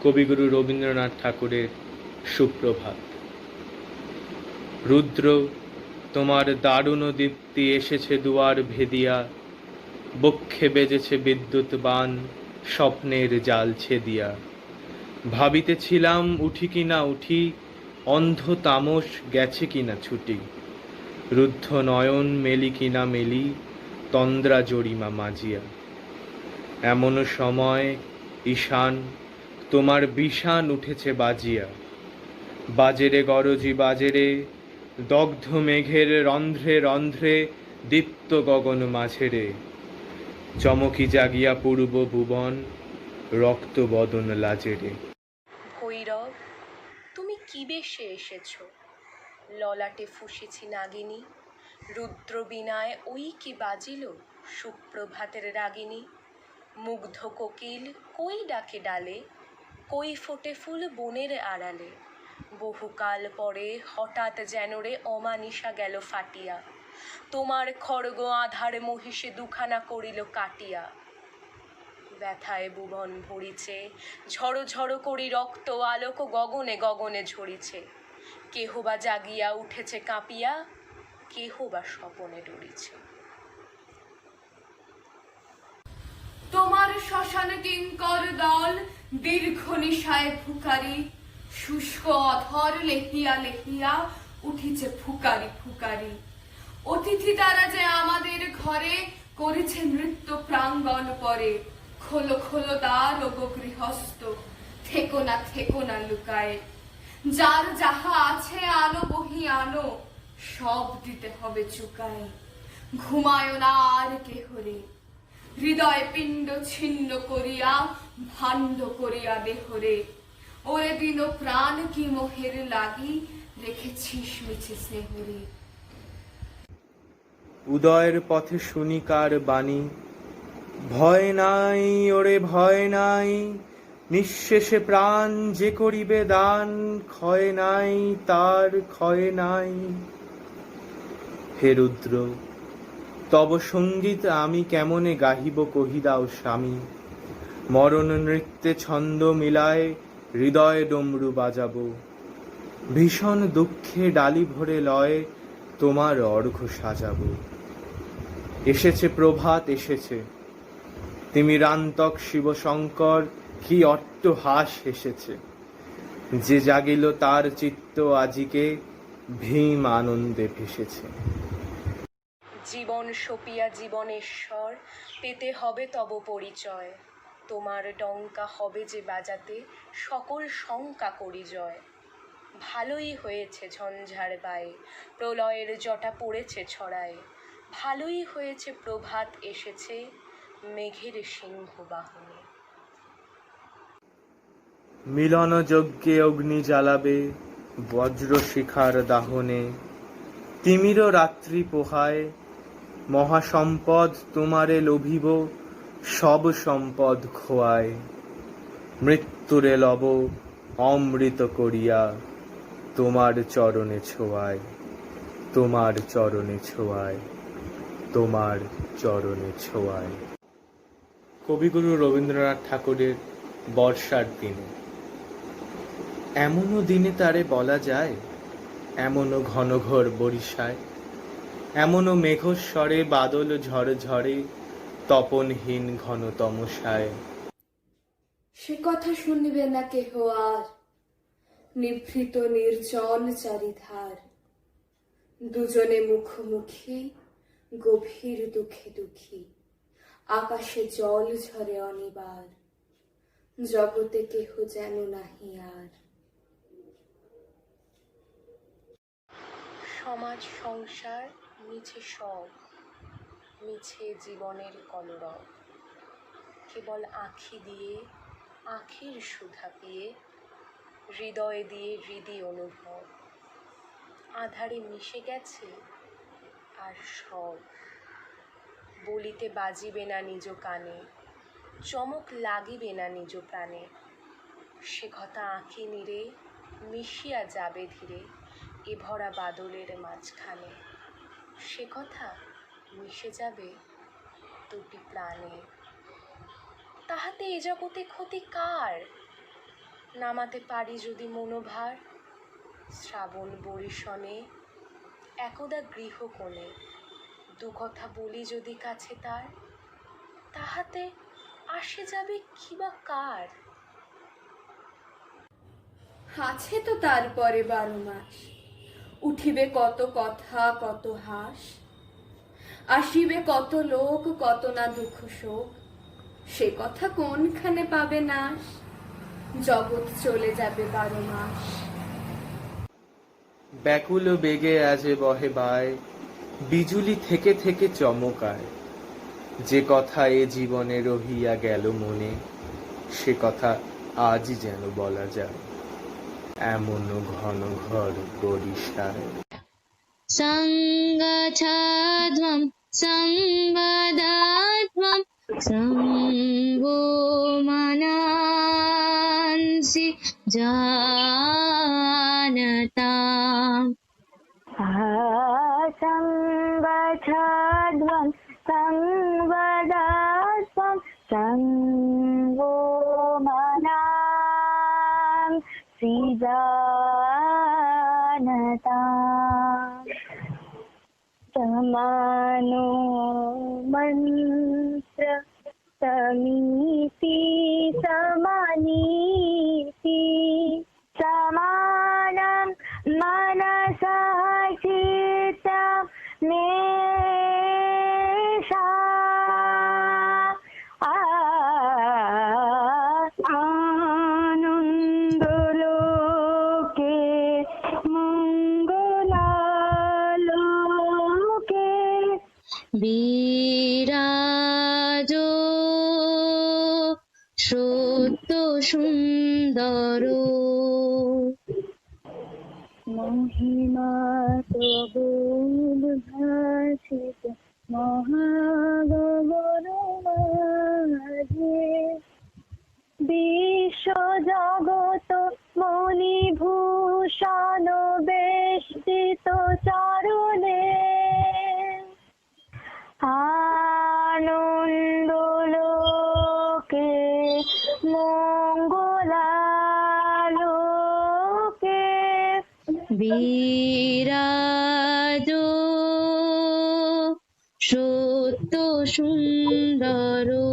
কবিগুরু রবীন্দ্রনাথ ঠাকুরের সুপ্রভাত। রুদ্র, তোমার দারুণ দীপ্তি এসেছে দুয়ার ভেদিয়া, বক্ষে বেজেছে বিদ্যুৎ বাণ, স্বপ্নের জাল ছেদিয়া। ভাবিতেছিলাম উঠি কিনা উঠি, অন্ধ তামস গেছে কিনা ছুটি, রুদ্ধ নয়ন মেলি কিনা মেলি, তন্দ্রা জরিমা মাজিয়া। এমন সময় ঈশান, তোমার বিষান উঠেছে বাজিয়া। বাজেরে গরজি বাজেরে, দগ্ধ মেঘের রন্ধ্রে রন্ধ্রে, দীপ্ত গগন মাঝেরে। চমকি জাগিয়া পূর্ব ভুবন, রক্ত বদন লাজেরে। ভৈরব, তুমি কি বেশে এসেছ? ললাটে ফুসেছি নাগিনী, রুদ্র বীণায় ওই কি বাজিল সুপ্রভাতের রাগিনী। মুগ্ধ কোকিল কই ডাকে ডালে, কই ফোটে ফুল বনের আড়ালে। বহুকাল পরে হঠাৎ যেন রে অমানিশা গেল ফাটিয়া, তোমার খড়গ আধার মহিষে দুখানা করিল কাটিয়া। ব্যথায় ভুবন ভরিছে, ঝড়ো ঝড়ো করি রক্ত আলোক গগনে গগনে ঝরিছে। কেহ বা জাগিয়া উঠেছে কাঁপিয়া, কেহ বা স্বপনে ডরিছে। তোমার শ্মশানে কিঙ্কর দল দীর্ঘ নিশায় ফুকারি, শুষ্ক অধর লেহিয়া লেহিয়া উঠিছে ফুকারি ফুকারি। অতিথি তারা যে আমাদের ঘরে করেছে নৃত্য প্রাঙ্গণ পরে। খোলো খোলো দ্বার ওগো গৃহস্থ, থেকো না লুকায়। যার যাহা আছে আলো বহি আনো, সব দিতে হবে চুকায়। ঘুমায় না আর কেহরে, হৃদয় পিণ্ড ছিন্ন করিয়া ভাণ্ড করিয়া দেহরে। ওরে দিন প্রাণ কি মোহের লাগি, রেখেছিস মিছে স্নেহরে। উদয়ের পথে শুনি কার বাণী, ভয় নাই ওরে ভয় নাই, নিঃশেষে প্রাণ যে করিবে দান, ক্ষয় নাই তার ক্ষয় নাই। হে রুদ্র, তব সঙ্গীত আমি কেমনে গাহিব কহি দাও স্বামী। মরণ নৃত্যে ছন্দ মিলায় হৃদয় ডমরু বাজাবো, ভীষণ দুঃখে ডালি ভরে লয় তোমার অর্ঘ্য সাজাবো। এসেছে প্রভাত এসেছে, তিমিরান্তক শিবশঙ্কর কি অট্টহাস হেসেছে। যে জাগিল তার চিত্ত আজিকে ভীম আনন্দে ভেসেছে। জীবন সপিয়া জীবনেশ্বর, পেতে হবে তব পরিচয়। তোমার ডঙ্কা হবে যে বাজাতে, সকল শঙ্কা করি জয়। ভালোই হয়েছে ঝঞ্ঝার বায়ে, প্রলয়ের জটা পড়েছে ছড়ায়। ভালোই হয়েছে প্রভাত এসেছে, মেঘের সিংহ বাহনে। মিলন যজ্ঞে অগ্নি জ্বালাবে, বজ্র শিখার দাহনে। তিমির রাত্রি পোহায়, মহাসম্পদ তোমারে লোভিব, সব সম্পদ খোয়ায়। মৃত্যুরে লব অমৃত করিয়া, তোমার চরণে ছোঁয়ায়, তোমার চরণে ছোঁয়ায়, তোমার চরণে ছোঁয়ায়। কবিগুরু রবীন্দ্রনাথ ঠাকুরের বর্ষার দিনে। এমনও দিনে তারে বলা যায়, এমনও ঘনঘোর বরিশায়, এমনও মেঘস্বরে বাদল ঝড় ঝড়ে, তপনহীন ঘন তমসায়। সে কথা শুনবে না কেহ আর, নিভৃত নির্জন চারিধার। দুজনে মুখোমুখি, গভীর দুঃখে দুঃখী। আকাশে জল ঝরে অনিবার, জগতে কেহ যেন নাহি আর। সমাজ সংসার মিছে সব, মিছে জীবনের কলরব। কেবল আঁখি দিয়ে আঁখির সুধা পিয়ে, হৃদয় দিয়ে হৃদি অনুভব। আধারে মিশে গেছে আর সব, বলিতে বাজিবে না নিজ কানে, চমক লাগিবে না নিজ প্রাণে। সে কথা আঁখি নিরে মিশিয়া যাবে ধীরে, এ ভরা বাদলের মাঝখানে। সে কথা মিশে যাবে দুটি প্রাণে। তাহাতে এ জগতে ক্ষতি কার? নামাতে পারি যদি মনোভার, শ্রাবণ বরিশনে একদা গৃহকোণে দু কথা বলি যদি কাছে তার, তাহাতে আসে যাবে কি বা কার? আছে তো তারপরে 12 মাস, উঠিবে কত কথা কত হাস, আসিবে কত লোক কত না দুঃখ শোক, সে কথা কোনখানে পাবে নাশ? জগৎ চলে যাবে 12 মাস। ব্যাকুল বেগে আজে বহে বায়, বিজুলি থেকে থেকে চমকায়। যে কথা এ জীবনে রহিয়া গেল মনে, সে কথা আজই যেন বলা যায়, এমন ঘন ঘর বরিশায়। सङ्गच्छध्वं संवदध्वं संगो मनांसि जानताम् सङ्गच्छध्वं संवदध्वं संगो मनांसि जानताम् समानो मन्त्र समीति समानीति समानं मनसः चित्तं मेषा आनन्दलोके मङ्गलालोके বিরাজো সত্য সুন্দরো महिमा तो भाषित महागगन माঝে বিশ্ব জগত মণিভূষণ বেষ্টিত চরণে আনন্দলোকে মঙ্গলালোকে বিরাজো সত্য সুন্দরো।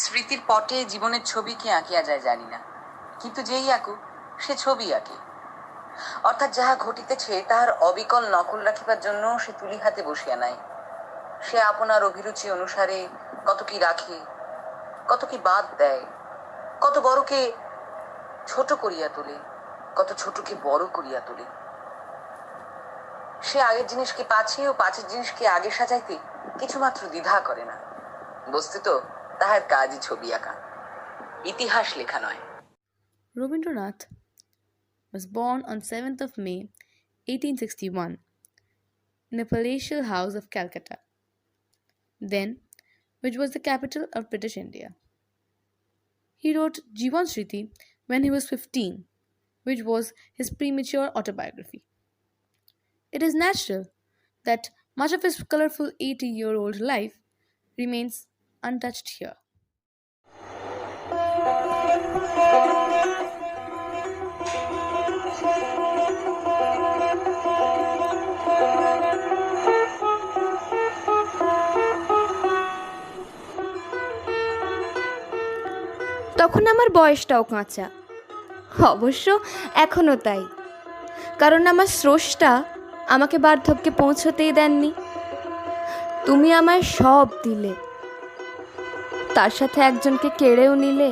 স্মৃতির পটে জীবনের ছবি কি আঁকিয়া যায় জানি না, কিন্তু যেই আঁকুক সে ছবি আঁকে। অর্থাৎ যাহা ঘটিতেছে তাহার অবিকল নকল রাখিবার জন্য সে তুলি হাতে বসিয়া নাই। সে আপনার অভিরুচি অনুসারে কত কি রাখে, কত কি বাদ দেয়, কত বড়কে ছোট করিয়া তোলে, কত ছোটকে বড় করিয়া তোলে। সে আগের জিনিসকে পাছে ও পাছের জিনিসকে আগে সাজাইতে কিছুমাত্র দ্বিধা করে না। বস্তুত তাহার কাজই ছবি আঁকা, ইতিহাস লেখা নয়। Rabindranath was born on 7th of May 1861 in a palatial house of Calcutta, then which was the capital of British India. He wrote Jivan Shriti when he was 15, which was his premature autobiography. It is natural that much of his colorful 80-year-old life remains untouched here. তখন আমার বয়সটাও কাঁচা, অবশ্য এখনও তাই, কারণ আমার স্রষ্টা আমাকে বার্ধক্যে পৌঁছতেই দেননি। তুমি আমায় সব দিলে, তার সাথে একজনকে কেড়েও নিলে।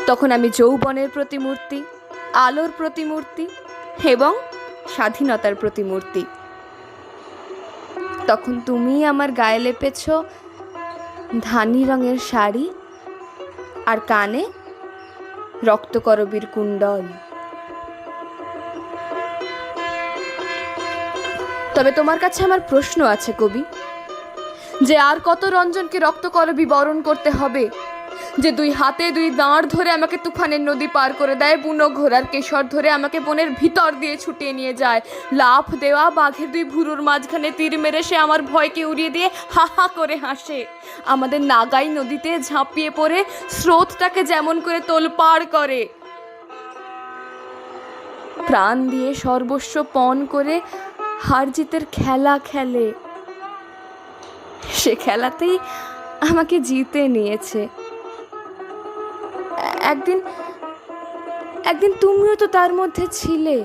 তখন আমি যৌবনের প্রতিমূর্তি, আলোর প্রতিমূর্তি এবং স্বাধীনতার প্রতিমূর্তি। তখন তুমি আমার গায়ে লেপেছ ধানি রঙের শাড়ি আর কানে রক্তকরবীর কুণ্ডল। তবে তোমার কাছে আমার প্রশ্ন আছে কবি, যে আর কত রঞ্জনকে রক্তকরবী বরণ করতে হবে, যে দুই হাতে দুই দাঁড় ধরে আমাকে তুফানের নদী পার করে দেয়, বুনো ঘোড়ার কেশর ধরে আমাকে বনের ভিতর দিয়ে ছুটিয়ে নিয়ে যায়, লাফ দেওয়া বাঘের দুই ভুরুর মাঝখানে তীর মেরে সে আমার ভয়কে উড়িয়ে দিয়ে হা হা করে হাসে, আমাদের নাগাই নদীতে ঝাঁপিয়ে পড়ে স্রোতটাকে যেমন করে তোলপাড় করে, প্রাণ দিয়ে সর্বস্ব পণ করে হার জিতের খেলা খেলে, সে খেলাতেই আমাকে জিতে নিয়েছে। একদিন একদিন তুমিও তো তার মধ্যে ছিলে,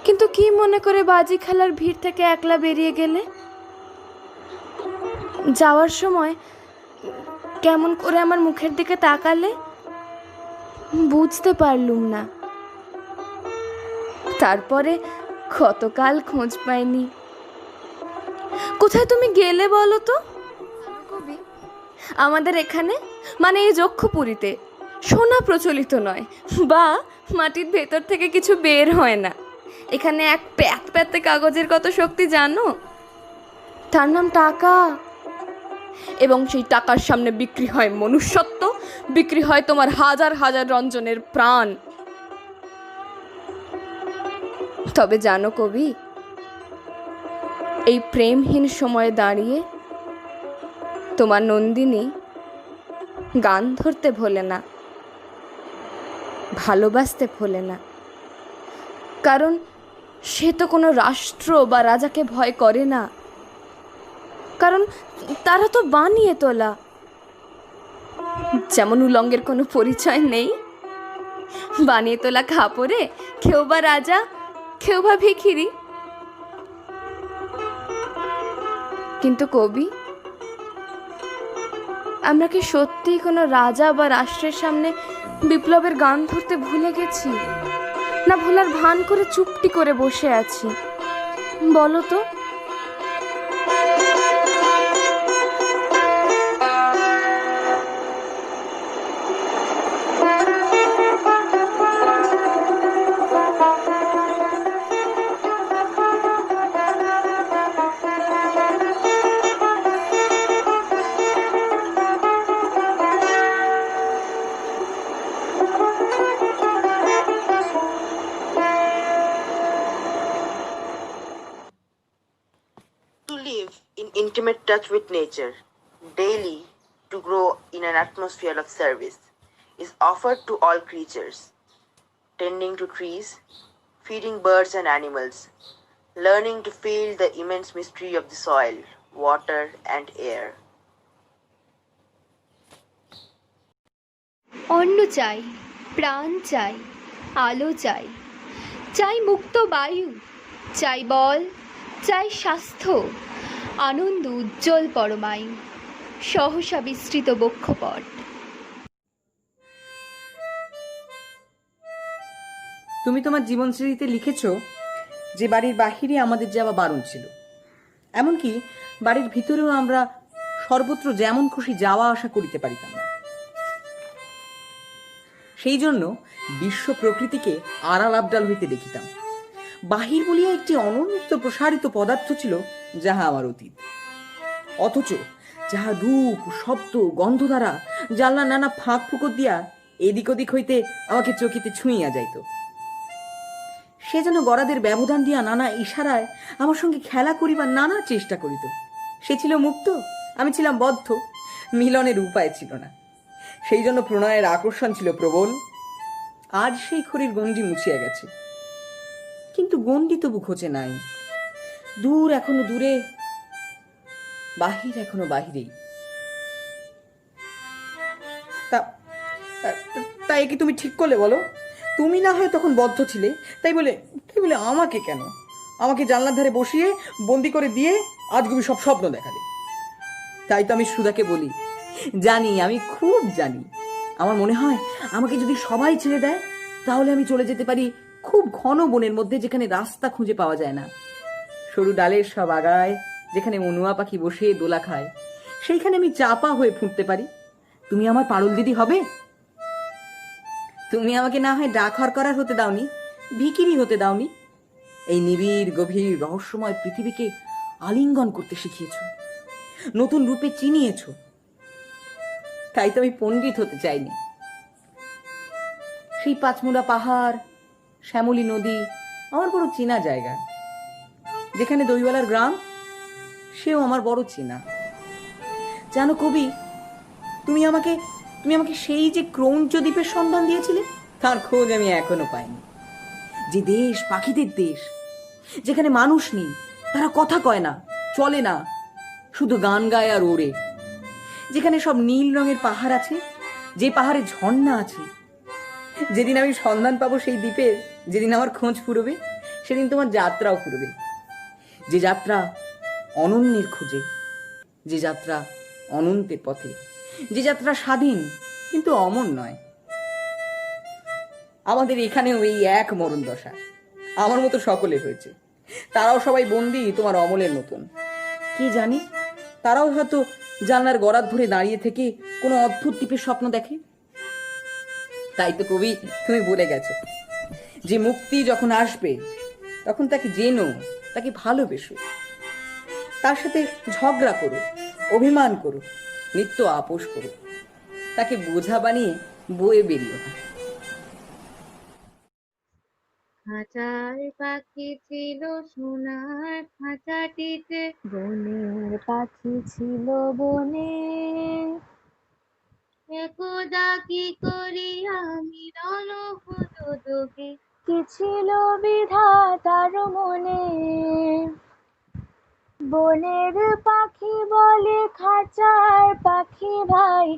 কিন্তু কি মনে করে বাজি খেলার ভিড় থেকে একলা বেরিয়ে গেলে? যাওয়ার সময় কেমন করে আমার মুখের দিকে তাকালে বুঝতে পারলুম না। তারপরে কতকাল খোঁজ পাইনি। কোথায় তুমি গেলে বলো তো? কবি, আমাদের এখানে মানে এই যক্ষপুরীতে সোনা প্রচলিত নয়, বা মাটির ভেতর থেকে কিছু বের হয় না। এখানে এক প্যাত প্যাতে কাগজের কত শক্তি জানো? তার নাম টাকা। এবং সেই টাকার সামনে বিক্রি হয় মনুষ্যত্ব, বিক্রি হয় তোমার হাজার হাজার রঞ্জনের প্রাণ। তবে জানো কবি, এই প্রেমহীন সময়ে দাঁড়িয়ে তোমার নন্দিনী গান ধরতে ভোলে না, ভালোবাসতে ভোলে না, কারণ সে তো কোনো রাষ্ট্র বা রাজাকে ভয় করে না, কারণ তারা তো বানিয়ে তোলা। যেমন উলঙ্গের কোনো পরিচয় নেই, বানিয়ে তোলা খাপড়ে কেউ বা রাজা কেউ বা ভিখিরি। কিন্তু কবি, আমরা কি সত্যিই কোনো রাজা বা রাষ্ট্রের সামনে বিপ্লবের গান ধরতে ভুলে গেছি, না ভোলার ভান করে চুপটি করে বসে আছি বলো তো? In intimate touch with nature, daily to grow in an atmosphere of service, is offered to all creatures, tending to trees, feeding birds and animals, learning to feel the immense mystery of the soil, water and air. অন্ন চাই, প্রাণ চাই, আলো চাই, চাই মুক্ত বায়ু, চাই বল, চাই স্বাস্থ্য, আনন্দ উজ্জ্বল পরমায়ু, সহসা বিস্তৃত বক্ষপট। তুমি তোমার জীবনশ্রীতে লিখেছ যে বাড়ির বাহিরে আমাদের যাওয়া বারণ ছিল, এমনকি বাড়ির ভিতরেও আমরা সর্বত্র যেমন খুশি যাওয়া আসা করিতে পারিতাম না। সেই জন্য বিশ্ব প্রকৃতিকে আড়াল আবডাল হইতে দেখিতাম। বাহির বলিয়া একটি অনন্ত প্রসারিত পদার্থ ছিল, যাহা আমার অতীত, অথচ যাহা রূপ শব্দ গন্ধ দ্বারা জানলা নানা ফাঁক ফুকর দিয়া এদিক ওদিক হইতে আমাকে চকিতে ছুঁইয়া যাইত। সে যেন গরাদের ব্যবধান দিয়া নানা ইশারায় আমার সঙ্গে খেলা করিবার নানা চেষ্টা করিত। সে ছিল মুক্ত, আমি ছিলাম বদ্ধ, মিলনের উপায় ছিল না। সেই জন্য প্রণয়ের আকর্ষণ ছিল প্রবল। আজ সেই খড়ির গণ্ডি মুছিয়া গেছে, কিন্তু গণ্ডি তবু ঘোচে নাই। দূর এখনো দূরে, বাহির এখনো বাহিরেই। তাই কি তুমি ঠিক করলে বলো? তুমি না হয় তখন বদ্ধ ছিলে, তাই বলে আমাকে কেন, আমাকে জানলার ধারে বসিয়ে বন্দি করে দিয়ে আজগুবি সব স্বপ্ন দেখালে। তাই তো আমি সুধাকে বলি, জানি, আমি খুব জানি, আমার মনে হয় আমাকে যদি সবাই ছেড়ে দেয় তাহলে আমি চলে যেতে পারি খুব ঘন বনের মধ্যে, যেখানে রাস্তা খুঁজে পাওয়া যায় না। সরু ডালের সব আগায় যেখানে মনুয়া পাখি বসে দোলা খায়, সেইখানে আমি চাপা হয়ে ফুটতে পারি। তুমি আমার পারুল দিদি হবে? তুমি আমাকে না হয় ডাকঘর করার হতে দাওনি, ভিখিরি হতে দাওনি। এই নিবিড় গভীর রহস্যময় পৃথিবীকে আলিঙ্গন করতে শিখিয়েছ, নতুন রূপে চিনিয়েছ। তাই তো আমি পণ্ডিত হতে চাইনি। সেই পাঁচমুড়া পাহাড়, শ্যামলী নদী আমার বড় চেনা জায়গা। যেখানে দইওয়ালার গ্রাম, সেও আমার বড় চেনা। জানো কবি, তুমি আমাকে সেই যে ক্রৌঞ্চ দ্বীপের সন্ধান দিয়েছিলে, তার খোঁজ আমি এখনো পাইনি। যে দেশ পাখিদের দেশ, যেখানে মানুষ নেই, তারা কথা কয় না, চলে না, শুধু গান গায় আর ওড়ে। যেখানে সব নীল রঙের পাহাড় আছে, যে পাহাড়ে ঝর্ণা আছে। যেদিন আমি সন্ধান পাবো সেই দ্বীপের, যেদিন আমার খোঁজ ফুরবে, সেদিন তোমার যাত্রাও ফুরবে। যে যাত্রা অনন্যের খোঁজে, যে যাত্রা অনন্তের পথে, যে যাত্রা স্বাধীন কিন্তু অমর নয়। আমাদের এখানেও এই এক মরণ দশা আমার মতো সকলের হয়েছে। তারাও সবাই বন্দী তোমার অমলের মতন। কে জানে, তারাও হয়তো জানলার গড়াত ধরে দাঁড়িয়ে থেকে কোনো অদ্ভুত দ্বীপের স্বপ্ন দেখে। তাই তো কবি, তুমি বলে গেছো যে মুক্তি যখন আসবে, তখন তাকে জেনো, তাকে ভালোবেসো, তার সাথে ঝগড়া করো, অভিমান করো, নিত্য আপোষ করো, তাকে বোঝা বানিয়ে বয়ে বেরিও না। খাঁচার পাখি ছিল সোনার খাঁচাটিতে, বনের পাখি ছিল বনে। একদা কি করি আমি রণ হলো তোকে, কি ছিল বিধাতার মনে। বনের পাখি বলে খাঁচার পাখি ভাই,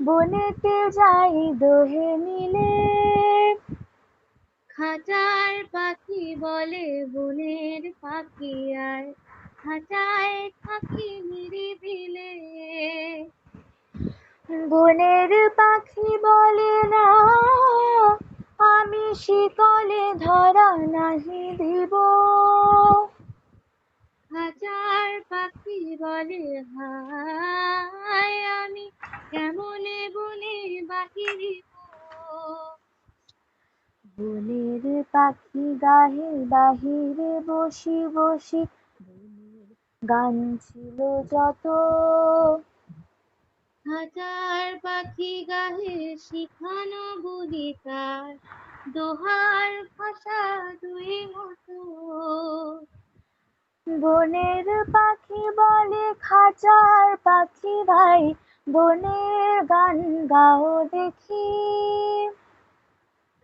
বনেতে যাই দোহে মিলে। খাঁচার পাখি বলে বনের পাখি আর খাঁচায় থাকি নিরিবিলে। বনের পাখি বলে না আমি শিকলে ধরা নাহি দিব। খাঁচার পাখি বলে হায় আমি কেমনে বনে বাহিরিব। বনের পাখি গাহে বাহিরে বসি বসি, বনের গান ছিল যত। খাঁচার পাখি গাহে শিখানো বুলি তার, দোহার ভাষা দুই মতো। বনের পাখি বলে খাঁচার পাখি ভাই, বনের গান গাও দেখি।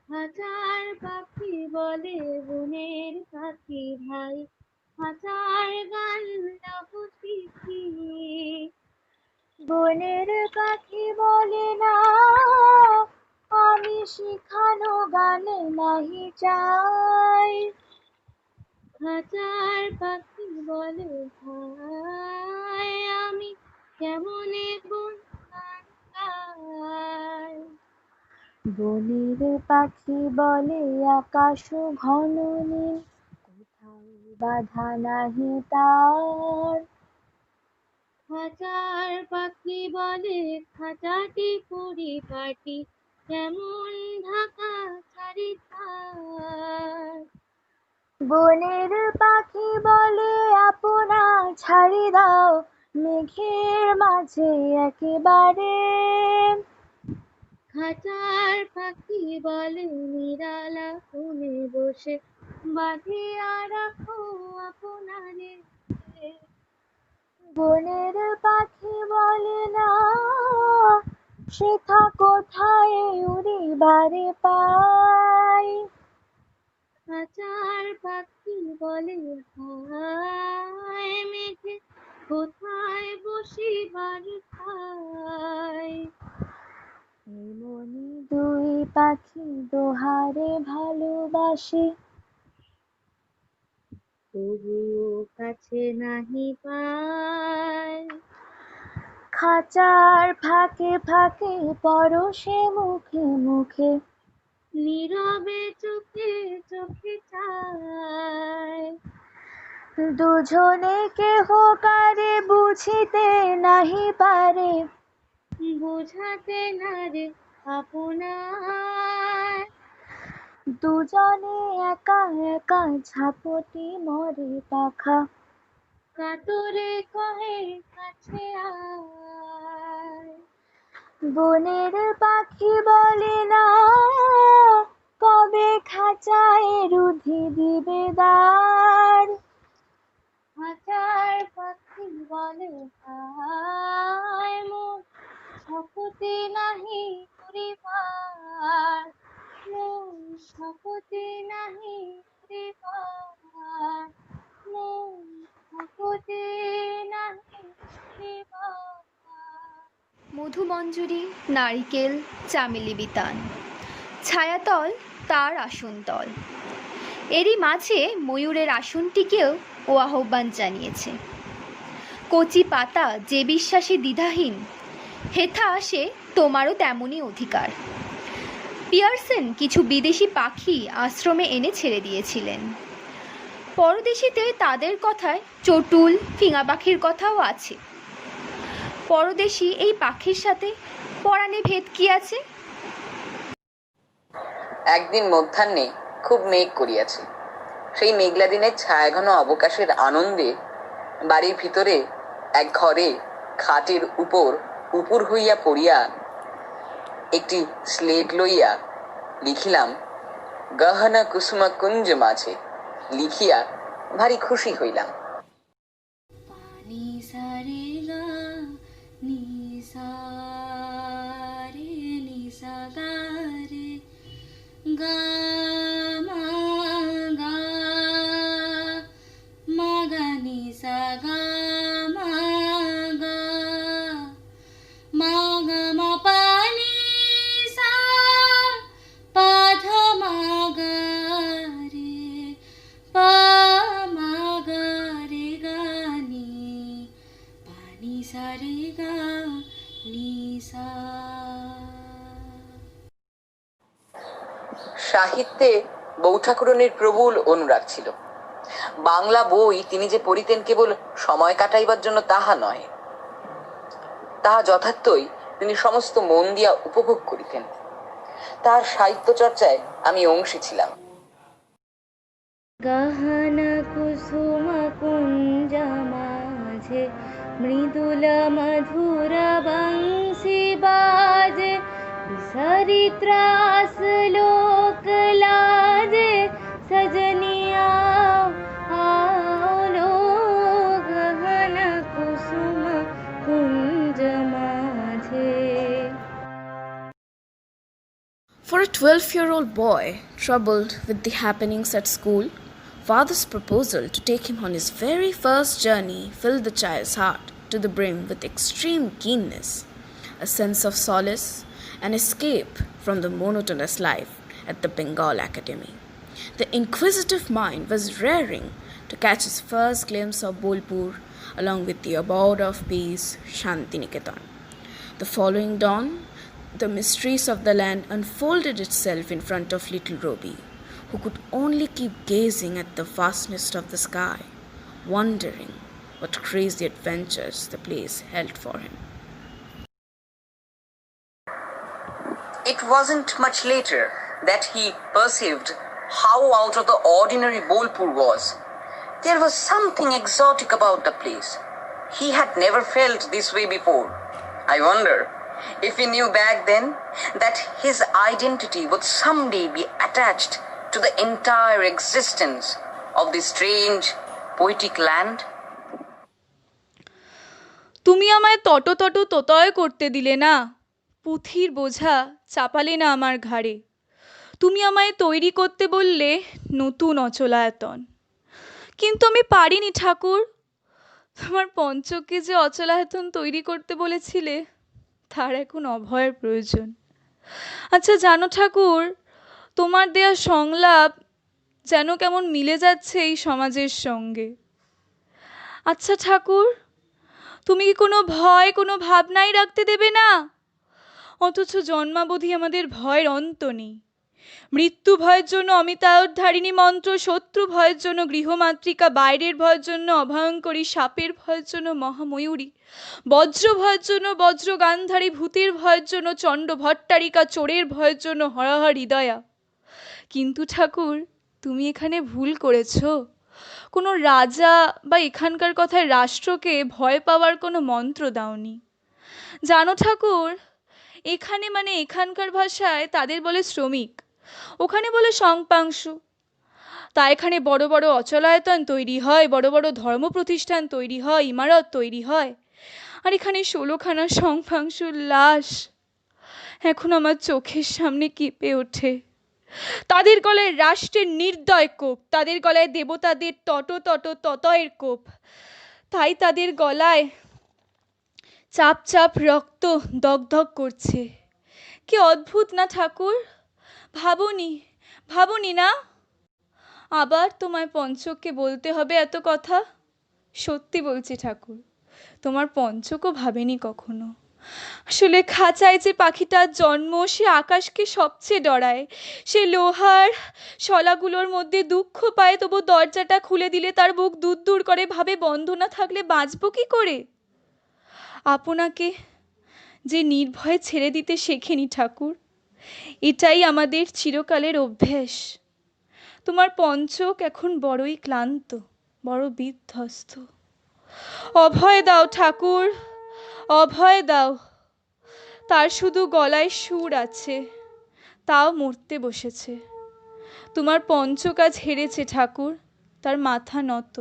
খাঁচার পাখি বলে বনের পাখি ভাই, খাঁচার গান গাও শিখি। বনের পাখি বলে না আমি শিখানো গান নাহি চাই। খাঁচার পাখি বলে হায় আমি কেমনে বন গান গাই। বনের পাখি বলে আকাশ ঘন নীল, কোথাও বাধা নাহি তার। খাঁচার পাখি বলে খাঁচাটি পরিপাটি, কেমন ঢাকা চারিধার। বনের পাখি বলে আপনা ছাড়ি দাও, মেঘের মাঝে একেবারে। খাঁচার পাখি বলে নিরালা কোণে বসে, বাঁধিয়া রাখো আপনারে। বনের পাখি বলে না সেথা কোথায় উড়িবারে পাই। খাঁচার পাখি বলে হায় মেঘে কোথায় বসিবার ঠাই। এমনি দুই পাখি দোহারে ভালোবাসে, তবুও কাছে নাহি পায়। খাঁচার ফাঁকে ফাঁকে পরশে মুখে মুখে, নীরবে চোখে চোখে চায়, দুজনে কেহ কারে বুঝিতে নাহি পারে, বুঝাতে না রে আপনার। দুজনে একা একা ঝাপটি মরে পাখা, কাতরে কহে কাছে আয়। বনের পাখি বলে না কবে খাঁচায় রুধি দিবে দ্বার, খাঁচার পাখি বলে হায় মোর শপথে নাহি করিবার, মোর শপথে নাহি করিবার, মোর শপথে নাহি করিবার। মধুমঞ্জুরি, নারিকেল, চামেলি বিতান, ছায়াতল তার আসনতল। এরই মাঝে ময়ূরের আসনটিকেও ও আহ্বান জানিয়েছে। কচি পাতা যে বিশ্বাসে দ্বিধাহীন, হেথা আসে তোমারও তেমনই অধিকার। পিয়ারসন কিছু বিদেশি পাখি আশ্রমে এনে ছেড়ে দিয়েছিলেন। পরদেশিতে তাদের কথায় চটুল ফিঙা পাখির কথাও আছে। পরদেশি এই পাখির সাথে পরাণে ভেদ কি আছে? একদিন মধ্যাহ্নে খুব মেঘ করিয়াছে। সেই মেঘলা দিনের ছায়াঘন অবকাশের আনন্দে বাড়ির ভিতরে এক ঘরে খাটের উপর উপুর হইয়া পড়িয়া একটি স্লেট লইয়া লিখিলাম গহনা কুসুমা কুঞ্জ মাঝে, লিখিয়া ভারী খুশি হইলাম। সাহিত্যে বৌঠাকুরনের প্রবল অনুরাগ ছিল। বাংলা বই তিনি যে পড়িতেন কেবল সময় কাটাইবার জন্য তাহা নয়, তাহা যথার্থই তিনি সমস্ত মন দিয়া উপভোগ করিতেন। তার সাহিত্য চর্চায় আমি অংশী ছিলাম। গহনা কুসুম কুঞ্জ মাঝে, মৃদুল মধুর বংশী বাজে, সরিত্রাস লোক লাজে, সজনিয়া আলো গহনা কুসুম কুঞ্জ মাঝে। For a 12-year-old boy troubled with the happenings at school, father's proposal to take him on his very first journey filled the child's heart to the brim with extreme keenness, a sense of solace, an escape from the monotonous life at the Bengal Academy. The inquisitive mind was raring to catch his first glimpse of Bolpur along with the abode of peace, Shantiniketan. The following dawn, the mysteries of the land unfolded itself in front of little Roby, who could only keep gazing at the vastness of the sky, wondering what crazy adventures the place held for him. It wasn't much later that he perceived how out of the ordinary Bolpur was. There was something exotic about the place. He had never felt this way before. I wonder if he knew back then that his identity would someday be attached to the entire existence of this strange, poetic land. তুমি আমায় তটো তটো তোতয় করতে দিলে না, পুঁথির বোঝা চাপালে না আমার ঘাড়ে। তুমি আমায় তৈরি করতে বললে নতুন অচলায়তন, কিন্তু আমি পারিনি ঠাকুর। তোমার পঞ্চকে যে অচলায়তন তৈরি করতে বলেছিলে তার এখন অভয়ের প্রয়োজন। আচ্ছা জানো ঠাকুর, তোমার দেয়া সংলাপ যেন কেমন মিলে যাচ্ছে এই সমাজের সঙ্গে। আচ্ছা ঠাকুর, তুমি কি কোনো ভয়, কোনো ভাবনাই রাখতে দেবে না? অথচ জন্মাবধি আমাদের ভয়ের অন্ত নেই। মৃত্যু ভয়ের জন্য অমিতায়ধারিণী মন্ত্র, শত্রু ভয়ের জন্য গৃহমাতৃকা, বাইরের ভয়ের জন্য অভয়ঙ্করী, সাপের ভয়ের জন্য মহাময়ূরী, বজ্র ভয়ের জন্য বজ্র গান্ধারী, ভূতের ভয়ের জন্য চণ্ড ভট্টারিকা, চোরের ভয়ের জন্য হরহর হৃদয়া। কিন্তু ঠাকুর, তুমি এখানে ভুল করেছ। কোনো রাজা বা এখানকার কথায় রাষ্ট্রকে ভয় পাওয়ার কোনো মন্ত্র দাওনি। জানো ঠাকুর, এখানে মানে এখানকার ভাষায় তাদের বলে শ্রমিক, ওখানে বলে সংপাংশু। তা এখানে বড় বড় অচলায়তন তৈরি হয়, বড় বড় ধর্ম প্রতিষ্ঠান তৈরি হয়, ইমারত তৈরি হয়, আর এখানে 16খানা সংপাংশুর লাশ এখন আমার চোখের সামনে কেঁপে ওঠে। তাদের গলায় রাষ্ট্রের নির্দয় কোপ, তাদের গলায় দেবতাদের ততয়ের কোপ, তাই তাদের গলায় চাপ চাপ রক্ত দগদগ করছে। কি অদ্ভুত না ঠাকুর? ভাবনি না? আবার তোমায় পঞ্চককে বলতে হবে এত কথা? সত্যি বলছি ঠাকুর, তোমার পঞ্চকও ভাবেনি কখনো। আসলে খাঁচায় যে পাখিটার জন্ম, সে আকাশকে সবচেয়ে ডরায়। সে লোহার শলাগুলোর মধ্যে দুঃখ পায়, তবু দরজাটা খুলে দিলে তার বুক দূর দূর করে, ভাবে বন্ধ না থাকলে বাঁচব কি করে? আপনাকে যে নির্ভয়ে ছেড়ে দিতে শেখেনি ঠাকুর, এটাই আমাদের চিরকালের অভ্যেস। তোমার পঞ্চক এখন বড়ই ক্লান্ত, বড় বিধ্বস্ত। অভয় দাও ঠাকুর, অভয় দাও। তার শুধু গলায় সুর আছে, তাও মরতে বসেছে। তোমার পঞ্চক আজ হেরেছে ঠাকুর, তার মাথা নত।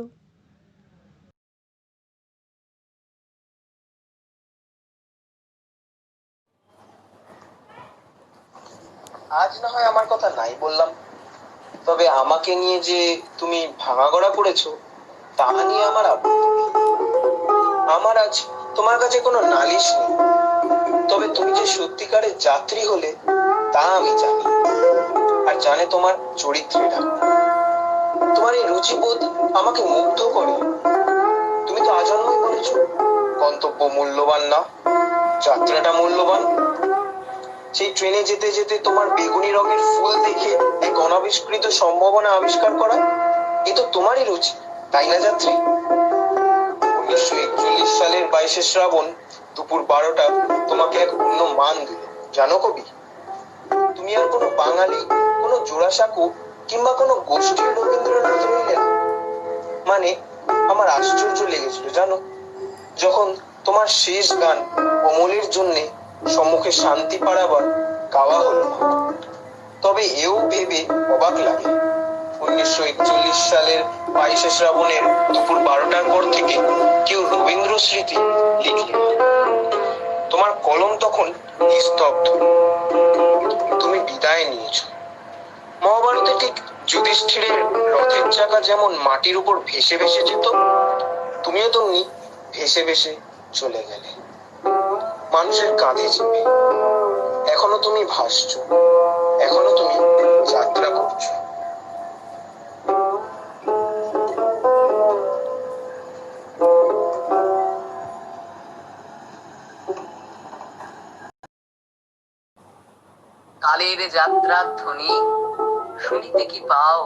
আজ না হয় আমার কথা নাই বললাম, তবে আমাকে নিয়ে যে তুমি ভাঙাগড়া করেছো তা নিয়ে আমার আপত্তি নেই। আমার আজ তোমার কাছে কোনো নালিশ নেই, তবে তুমি যে সত্যিকারের যাত্রী হলে তা আমি জানি, আর জানে তোমার চরিত্রেরা। তোমার এই রুচিবোধ আমাকে মুগ্ধ করে। তুমি তো আজন্মই বলেছো গন্তব্য মূল্যবান না, যাত্রাটা মূল্যবান। সেই ট্রেনে যেতে যেতে তোমার বেগুনি রঙের ফুল দেখে এক অনাবিষ্কৃত সম্ভাবনা আবিষ্কার করা, এ তো তোমারই রুচি, তাই না যাত্রী? 1941 সালের 22শে শ্রাবণ দুপুর 12টা তোমাকে এক অন্য মান দিল, জানো কবি? তুমি আর কোনো বাঙালি, কোনো জোড়াসাঁকো কিংবা কোনো গোষ্ঠীর রবীন্দ্রনাথ রইলে না। মানে আমার আশ্চর্য লেগেছিল জানো, যখন তোমার শেষ গান অমলের জন্যে সম্মুখে শান্তি পাড়াবার গাওয়া হলো না। তবে এও ভেবে অবাক লাগে, 1941 সালের 22শে শ্রাবণের দুপুর 12টার পর থেকে কেউ রবীন্দ্র স্মৃতি লিখল। তোমার কলম তখন স্তব্ধ, তুমি বিদায় নিয়েছ। মহাভারতে ঠিক যুধিষ্ঠিরের রথের চাকা যেমন মাটির উপর ভেসে ভেসে যেত, তুমিও তেমনি ভেসে ভেসে চলে গেলে মানুষের কাঁধে চেপে। এখনো তুমি ভাসছো, এখনো তুমি যাত্রা করছো। কালের যাত্রার ধ্বনি শুনিতে কি পাও,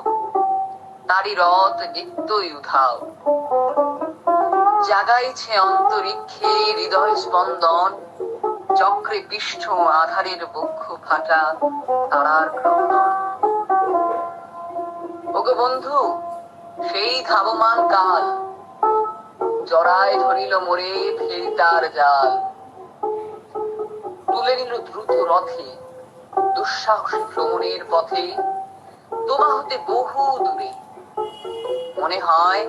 তারি রথ নিত্যই উধাও। জাগাইছে অন্তরিক্ষে হৃদয় স্পন্দন, চক্রে পিষ্ঠ আধারের বক্ষ ফাটা তারার ক্রন্দন। ওগো বন্ধু, সেই ধাবমান কাল জড়ায় ধরিল মোরে ফেরিতার জাল। তুলে নিল দ্রুত রথে দুঃসাহসী ভ্রমণের পথে, তোমা হতে বহু দূরে। মনে হয়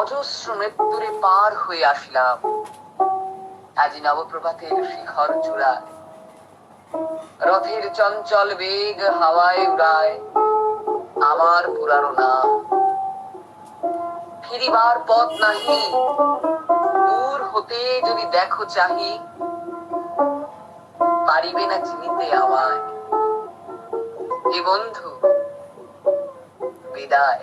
অজস্র মৃত্যুরে পার হয়ে আসলাম আজ নবপ্রভাতের শিখর চূড়ায়। রথের চঞ্চল বেগ হাওয়ায় উড়ায় আমার পুরানো নাম। ফিরিবার পথ নাহি, দূর হতে যদি দেখো চাহি, পারিবে না চিনিতে আমায়। এ বন্ধু, বিদায়।